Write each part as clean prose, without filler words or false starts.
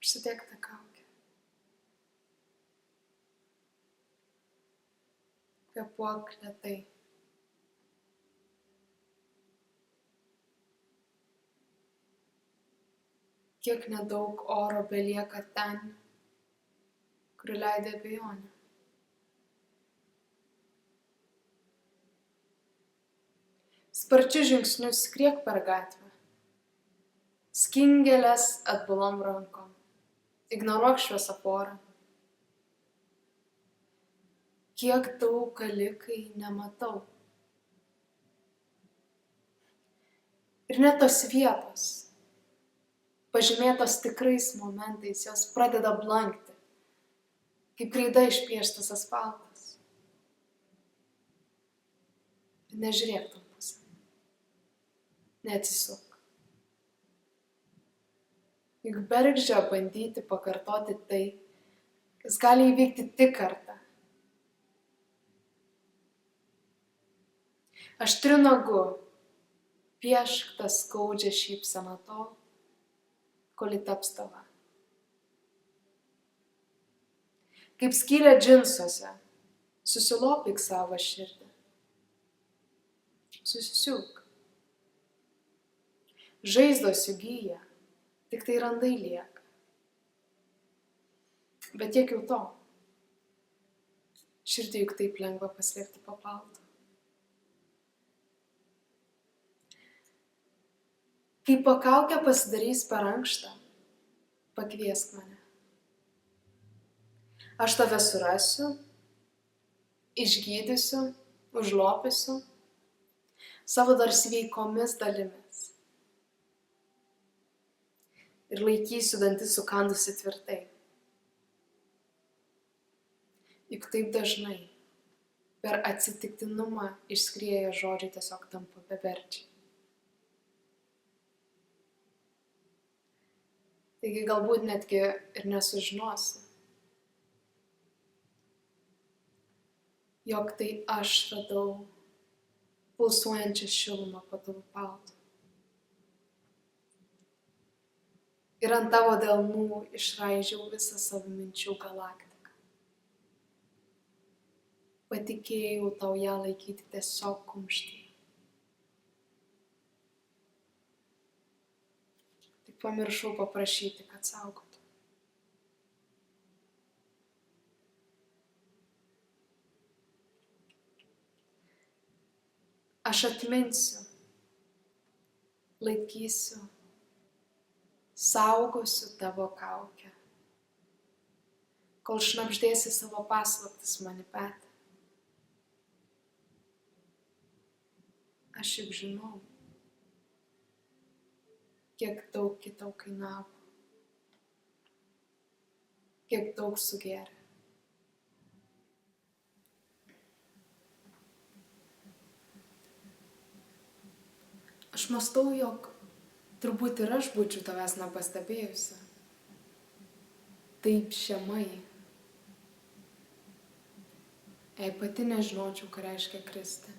Užsidėk tą kaukę. Kvėpuok lėtai. Kiek nedaug oro belieka ten, kur leidai abejonę. Sparčiu žingsniu skriek per gatvę. Skink gėles atbulom rankom. Ignoruok šviesoforą. Kiek daug kali, kai nematau. Ir net tos vietos, pažymėtos tikrais momentais, jos pradeda blankti, kaip kreida išpieštas asfaltas. Nežiūrėk tom pusėm. Neatsisuk. Juk bergždžia bandyti pakartoti tai, kas gali įvykti tik kartą. Aštriu nagu piešk tą skaudžią šypseną tol, kol ji taps tava. Kaip skylė džinsuose, susilopyk savo širdį. Susisiūk. Žaizdos sugyja, tik tai randai lieka. Bet tiek jau to. Širdį juk taip lengva paslėpti po paltu. Kai po kaukę pasidarys per ankštą, pakviesk mane. Aš tave surasiu, išgydysiu, užlopysiu savo dar sveikomis dalimis. Ir laikysiu dantis sukandusi tvirtai. Juk taip dažnai per atsitiktinumą išskrieję žodžiai tiesiog tampa beverčiai. Taigi galbūt netgi ir nesužinosi, jog tai aš radau pulsuojančią šilumą po tavo paltu. Ir ant tavo delnų išraižiau visą savo minčių galaktiką. Patikėjau tau ją laikyti tiesiog kumštyje. Pamiršau paprašyti, kad saugotų. Aš atminsiu, laikysiu, saugosiu tavo kaukę, kol šnabždėsi savo paslaptis man į petį. Aš juk žinau, kiek daug kitau kainavo, kiek daug sugėrė. Aš mąstau, jog turbūt ir aš būčiau tavęs nepastebėjusi. Taip žemai. Jei pati nežinočiau, ką reiškia kristi.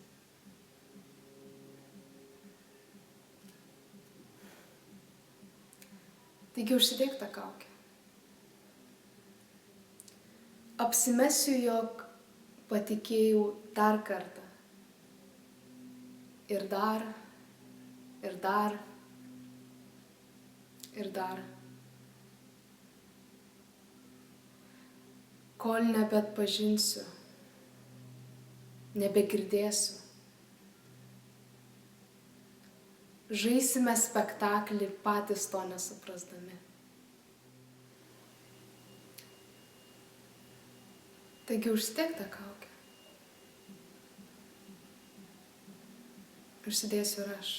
Taigi užsidėk tą kaukę. Apsimesiu, jog patikėjau dar kartą. Ir dar, ir dar, ir dar. Kol nebeatpažinsiu, nebegirdėsiu. Žaisime spektaklį patys to nesuprasdami. Taigi užsidėk tą kaukę. Užsidėsiu ir aš.